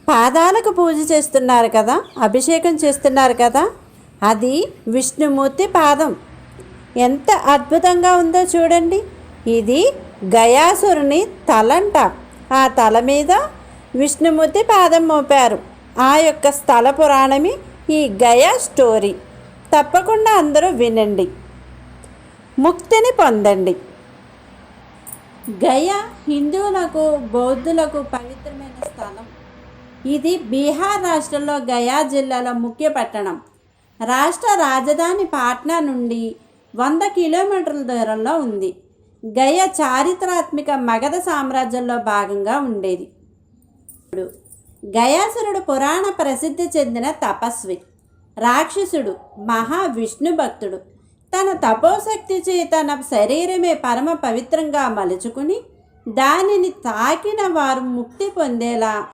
పాదాలకు పూజ చేస్తున్నారు కదా, అభిషేకం చేస్తున్నారు కదా, అది విష్ణుమూర్తి పాదం. ఎంత అద్భుతంగా ఉందో చూడండి. ఇది గయాసురుని తలంట. ఆ తల మీద విష్ణుమూర్తి పాదం మోపారు. ఆ యొక్క స్థల పురాణమే ఈ గయా స్టోరీ. తప్పకుండా అందరూ వినండి, ముక్తిని పొందండి. గయా హిందువులకు బౌద్ధులకు పవిత్రమైన స్థలం. ఇది బీహార్ రాష్ట్రంలో గయా జిల్లాలో ముఖ్య పట్టణం. రాష్ట్ర రాజధాని పాట్నా నుండి 100 కిలోమీటర్ల దూరంలో ఉంది. గయ చారిత్రాత్మక మగధ సామ్రాజ్యంలో భాగంగా ఉండేది. గయాసురుడు పురాణ ప్రసిద్ధి చెందిన తపస్వి, రాక్షసుడు, మహావిష్ణు భక్తుడు. తన తపోశక్తిచే తన శరీరమే పరమ పవిత్రంగా మలుచుకుని దానిని తాకిన వారు ముక్తి పొందేలా